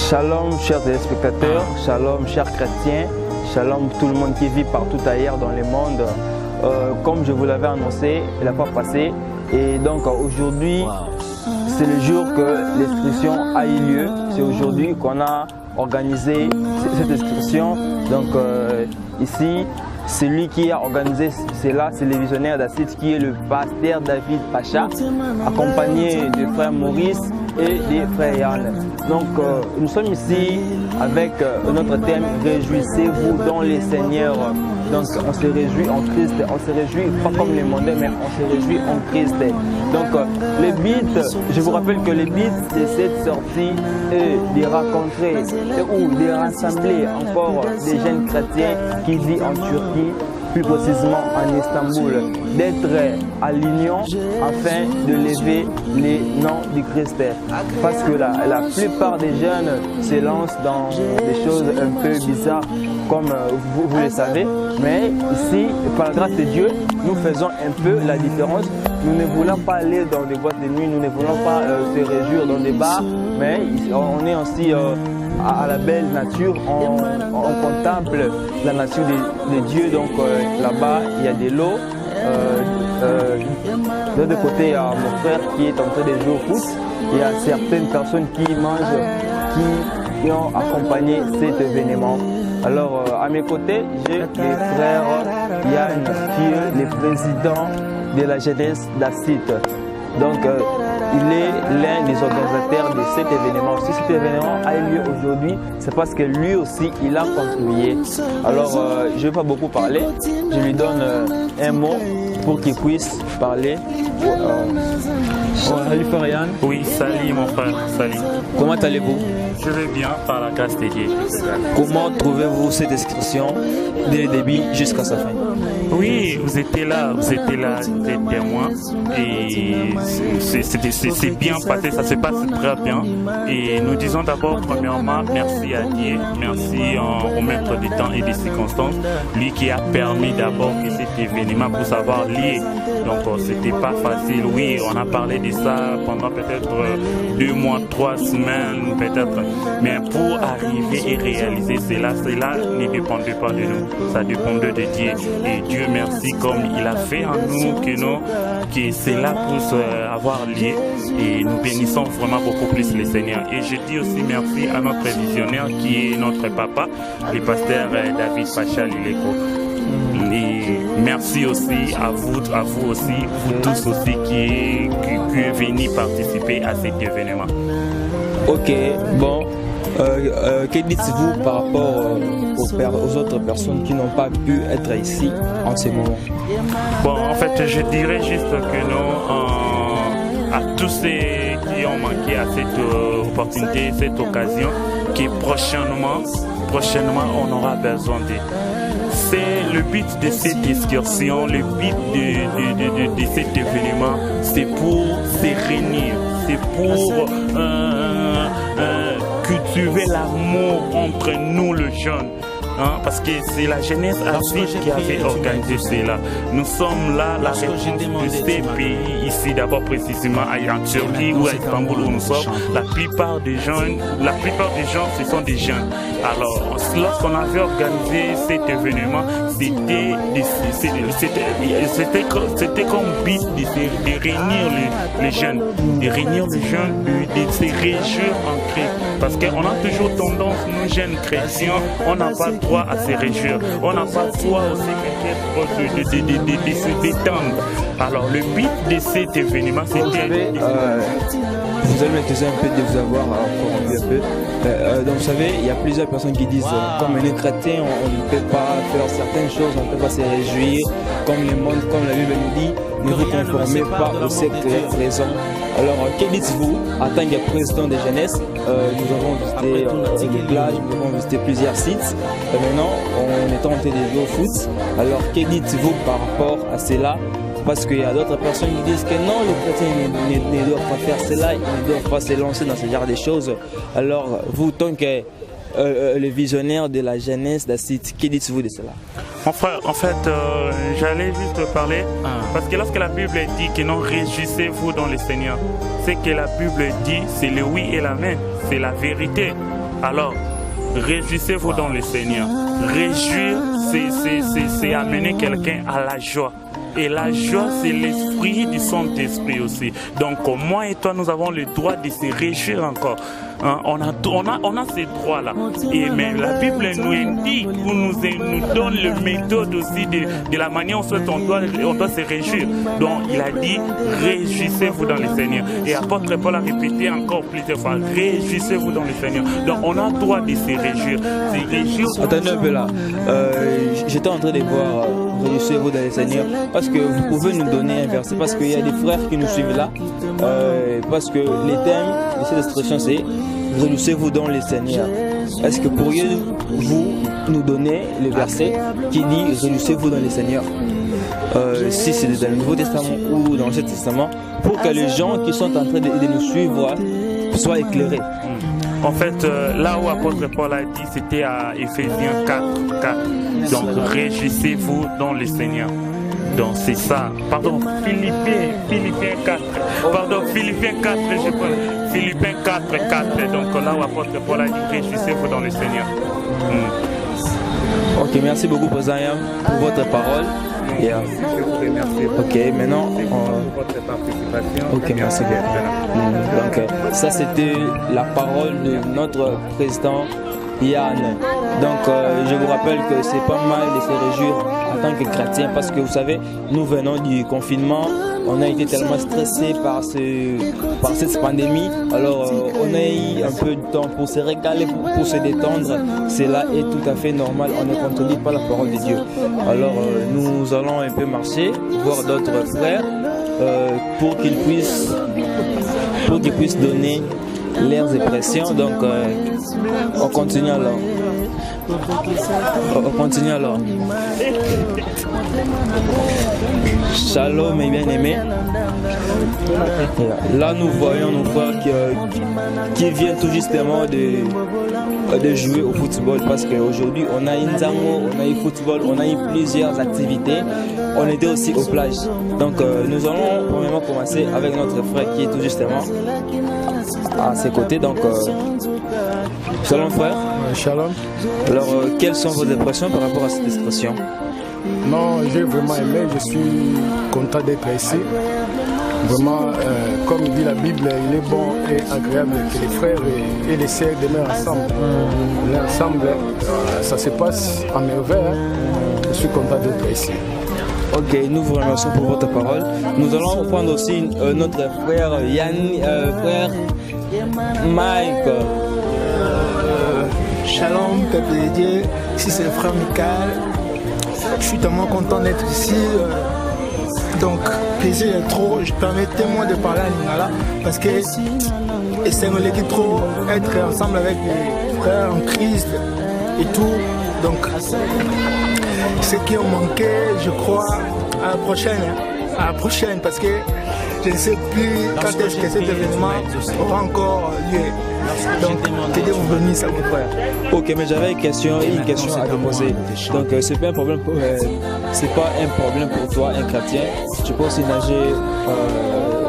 Shalom chers téléspectateurs, shalom chers chrétiens, shalom tout le monde qui vit partout ailleurs dans le monde. Comme je vous l'avais annoncé la fois passée, et donc aujourd'hui c'est le jour que l'inscription a eu lieu. C'est aujourd'hui qu'on a organisé cette inscription. Donc ici, celui qui a organisé cela, c'est le visionnaire d'Acide qui est le pasteur David Pacha, accompagné du frère Maurice et des frères Yann. Donc nous sommes ici avec notre thème « Réjouissez-vous dans les Seigneurs ». Donc on se réjouit en Christ, on se réjouit pas comme les mondains, mais on se réjouit en Christ. Donc le but, je vous rappelle que le but de cette sortie est de rencontrer ou de rassembler encore des jeunes chrétiens qui vivent en Turquie, plus précisément en Istanbul, d'être à l'union afin de lever les noms du Christ. Parce que la plupart des jeunes se lancent dans des choses un peu bizarres, comme vous le savez. Mais ici, par la grâce de Dieu, nous faisons un peu la différence. Nous ne voulons pas aller dans des boîtes de nuit, nous ne voulons pas se réjouir dans des bars, mais on est aussi à la belle nature, on contemple la nature de Dieu. Donc là-bas, il y a de l'eau. De l'autre côté, il y a mon frère qui est en train de jouer au foot. Il y a certaines personnes qui mangent, qui ont accompagné cet événement. Alors, à mes côtés, j'ai le frère Yann, qui est le président de la jeunesse d'Acide. Donc, il est l'un des organisateurs de cet événement. Si cet événement a eu lieu aujourd'hui, c'est parce que lui aussi, il a contribué. Alors, je ne vais pas beaucoup parler. Je lui donne un mot pour qu'il puisse parler. Salut frère Yann. Oui, salut mon frère, salut. Comment allez-vous? Je vais bien par la grâce de Dieu. Comment trouvez-vous cette inscription dès le début jusqu'à sa fin? Oui, vous étiez là, vous êtes témoin et c'est bien passé, ça se passe très bien. Et nous disons d'abord premièrement merci à Dieu, merci au maître du temps et des circonstances, lui qui a permis d'abord que cet événement puisse avoir lieu. Donc c'était pas facile, oui, on a parlé de ça pendant peut-être 2 mois, 3 semaines peut-être, mais pour arriver et réaliser cela ne dépendait pas de nous, ça dépendait de Dieu. Et Dieu merci comme il a fait en nous que cela puisse avoir lieu, et nous bénissons vraiment beaucoup plus le Seigneur. Et je dis aussi merci à notre visionnaire qui est notre papa, le pasteur David Pacha Lileko. Et merci aussi à vous aussi, vous tous aussi qui êtes venus participer à cet événement. Ok, bon, que dites-vous par rapport aux autres personnes qui n'ont pas pu être ici en ce moment? Bon, en fait, je dirais juste que nous, à tous ceux qui ont manqué à cette opportunité, cette occasion, que prochainement, on aura besoin d'eux. C'est le but de cette excursion, le but de cet événement, c'est pour se réunir, c'est pour cultiver l'amour entre nous, les jeunes. Parce que c'est la jeunesse Acide qui avait organisé cela. Nous sommes là, la réponse de ces pays ici, d'abord précisément en Turquie ou à Istanbul où nous sommes. La plupart des gens, ce sont des jeunes. Alors, lorsqu'on avait organisé cet événement, c'était comme but de réunir les jeunes, de se réjouir en Christ. Parce qu'on a toujours tendance, nous jeunes chrétiens, on n'a pas le droit à se réjouir. On n'a pas le droit aussi de se détendre. Alors le but de cet événement, c'était... Vous allez m'excuser un peu de vous avoir corrompu un peu. Donc vous savez, il y a plusieurs personnes qui disent comme les chrétiens, on ne peut pas faire certaines choses, on ne peut pas se réjouir. Comme le monde, comme la Bible nous dit, ne vous conformez pas au siècle présent. Alors, que dites-vous en tant que président de jeunesse? Nous avons visité des plages, nous avons visité plusieurs sites. Maintenant, on est en train de jouer au foot. Alors, que dites-vous par rapport à cela? Parce qu'il y a d'autres personnes qui disent que non, les chrétiens ne doivent pas faire cela, ils ne doivent pas se lancer dans ce genre de choses. Alors, vous, tant que le visionnaire de la jeunesse d'Acide, que dites-vous de cela? Mon frère, en fait, j'allais juste parler, parce que lorsque la Bible dit que non, réjouissez-vous dans le Seigneur, ce que la Bible dit, c'est le oui et l'amen, c'est la vérité. Alors, réjouissez-vous dans le Seigneur. Réjouir, c'est amener quelqu'un à la joie. Et la joie, c'est l'esprit du Saint-Esprit aussi. Donc, moi et toi, nous avons le droit de se réjouir encore. Hein, on a ces droits-là. Et mais la Bible nous indique, nous donne le méthode aussi de la manière dont on doit se réjouir. Donc, il a dit, réjouissez-vous dans le Seigneur. Et apôtre Paul a répété encore plusieurs fois, réjouissez-vous dans le Seigneur. Donc, on a le droit de se réjouir. Attendez un peu là. J'étais en train de voir, réjouissez-vous dans le Seigneur. Parce que vous pouvez nous donner un verset. Parce qu'il y a des frères qui nous suivent là. Parce que les thèmes de cette instruction, c'est réjouissez-vous dans le Seigneur. Est-ce que pourriez-vous nous donner le verset qui dit réjouissez-vous dans le Seigneur, si c'est dans le Nouveau Testament ou dans l'Ancien Testament, pour que les gens qui sont en train de nous suivre soient éclairés? En fait, là où apôtre Paul a dit, c'était à Éphésiens 4. Donc, réjouissez-vous dans le Seigneur. Donc, c'est ça. Pardon, Philippiens 4. Pardon, Philippiens 4, je parle. Philippiens 4. Donc, là où apôtre Paul a dit, réjouissez-vous dans le Seigneur. Ok, merci beaucoup, Président Yam, pour votre parole. Ok, maintenant, votre participation. Ok, merci beaucoup. Donc, ça, c'était la parole de notre président Yann. Donc, je vous rappelle que c'est pas mal de se réjouir en tant que chrétien parce que vous savez, nous venons du confinement, on a été tellement stressés par cette pandémie. Alors, on a eu un peu de temps pour se régaler, pour se détendre. Cela est tout à fait normal. On est contenu par la parole de Dieu. Alors, nous allons un peu marcher, voir d'autres frères pour qu'ils puissent donner leurs impressions. Donc, on continue alors. Shalom mes bien-aimés. Là, nous voyons nos frères qui viennent tout justement de jouer au football parce qu'aujourd'hui, on a Inzango, on a eu football, on a eu plusieurs activités. On était aussi aux plages. Donc, nous allons premièrement commencer avec notre frère qui est tout justement à ses côtés. Donc, shalom frère. Shalom. Alors, quelles sont vos impressions par rapport à cette expression? Non, j'ai vraiment aimé, je suis content d'être ici. Vraiment, comme dit la Bible, il est bon et agréable que les frères et les sœurs demeurent ensemble. Ensemble, ça se passe en merveille. Je suis content d'être ici. Ok, nous vous remercions pour votre parole. Nous allons prendre aussi notre frère Yann, frère Mike. Shalom, peuple de Dieu, ici c'est le frère Michael. Je suis tellement content d'être ici. Donc, plaisir est trop. Permettez-moi de parler à Lingala parce que c'est trop être ensemble avec les frères en Christ et tout. Donc, ce qui ont manqué, je crois, à la prochaine parce que je ne sais plus quand est-ce que cet événement aura encore lieu. Donc, que Dieu vous bénisse à vos frères. Ok, mais j'avais une question à te poser. Donc, c'est pas un problème pour toi, un chrétien. Tu peux aussi nager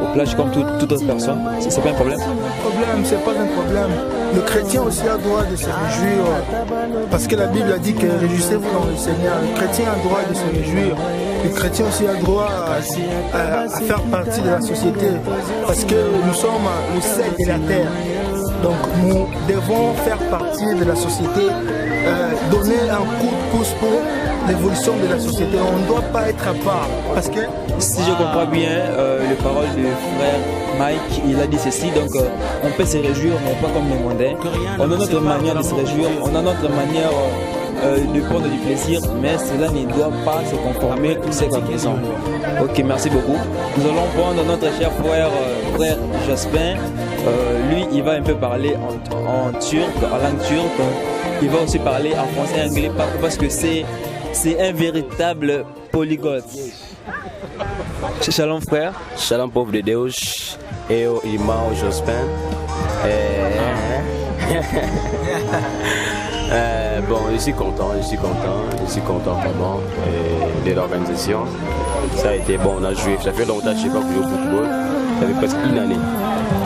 aux plages comme toute autre personne. C'est pas un problème. C'est pas un problème. Le chrétien aussi a le droit de se réjouir parce que la Bible a dit que réjouissez-vous dans le Seigneur. Le chrétien a le droit de se réjouir. Le chrétien aussi a le droit à faire partie de la société parce que nous sommes le sel de la terre. Donc nous devons faire partie de la société, donner un coup de pouce pour l'évolution de la société. On ne doit pas être à part. Parce que si je comprends bien les paroles du frère Mike, il a dit ceci, donc on peut se réjouir, mais pas comme les mondains. On a notre manière de se réjouir, on a notre manière de prendre du plaisir, mais cela ne doit pas se conformer à ces raisons. Ok, merci beaucoup. Nous allons prendre notre cher frère Jospin. Lui, il va un peu parler en turc, en langue turque. Il va aussi parler en français et anglais parce que c'est un véritable polyglotte. Shalom frère. Shalom pauvre de Deus. Eu irmão Jospin. Bon, je suis content vraiment de l'organisation. Ça a été bon, on a joué, ça fait longtemps que je n'ai pas joué au football, ça fait presque une année.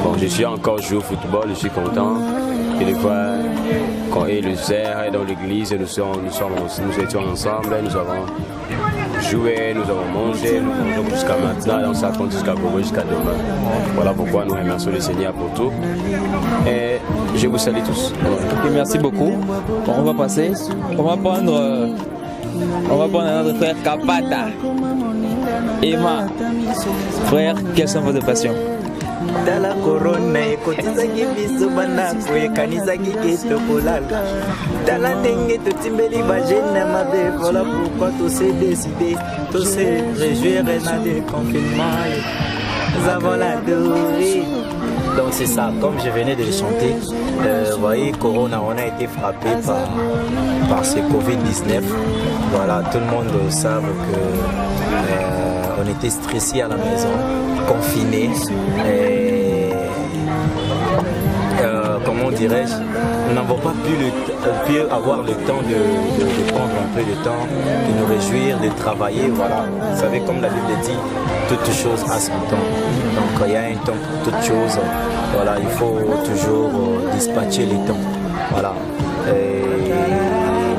Bon, je suis encore joué au football, je suis content. Et des fois, quand il le sert dans l'église, nous étions ensemble, nous avons joué, nous avons mangé, nous mangeons jusqu'à maintenant et on s'attend jusqu'à demain. Voilà pourquoi nous remercions le Seigneur pour tout. Et je vous salue tous. Okay, merci beaucoup. Bon, on va passer. On va prendre notre frère Kapata. Emma, frère, quelles sont vos passions? Dala corona ekotizaki biso bandako ekanisaki etokolala tala ndenge totimbeli bagene ya mabe. Voilà pourquoi tose décidé tose réjouir na déconfinement. Nous avons l'adoré. Donc c'est ça, comme je venais de le chanter, vous voyez, Corona, on a été frappé par ce Covid-19. Voilà, tout le monde savent que on était stressé à la maison, confiné. Comment dirais-je, nous n'avons pas pu avoir le temps de prendre un peu de temps, de nous réjouir, de travailler. Voilà. Vous savez, comme la Bible dit, toute chose a son temps. Donc il y a un temps pour toute chose. Voilà, il faut toujours dispatcher les temps. Voilà. Et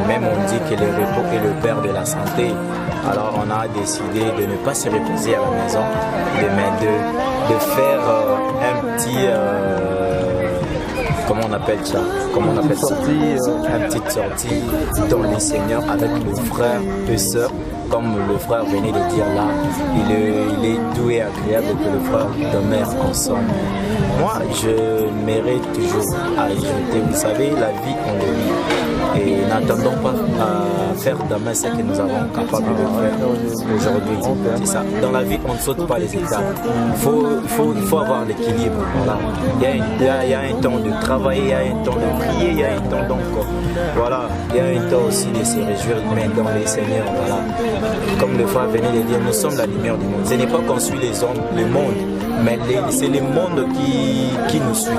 même on dit que le repos est le père de la santé. Alors on a décidé de ne pas se reposer à la maison, de faire un petit... comment on appelle ça? Une petite sortie dans les seigneurs avec le frère et sœur. Comme le frère venait de dire là, il est doux et agréable que le frère demeure ensemble. Moi, je mérite toujours à ajouter, vous savez, la vie on le vit. Et n'attendons pas à faire demain ce que nous avons capable de faire aujourd'hui. C'est ça. Dans la vie, on ne saute pas les étapes. Il faut avoir l'équilibre. Voilà. Il y a un temps de travailler, il y a un temps de prier, il y a un temps d'encore. Voilà. Il y a un temps aussi de se réjouir, mais dans les seigneurs. Voilà. Comme le frère venait de dire, nous sommes la lumière du monde. Ce n'est pas qu'on suit les hommes, le monde, mais c'est le monde qui nous suit.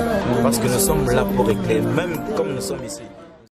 Parce que nous sommes là pour éclairer, même comme nous sommes ici.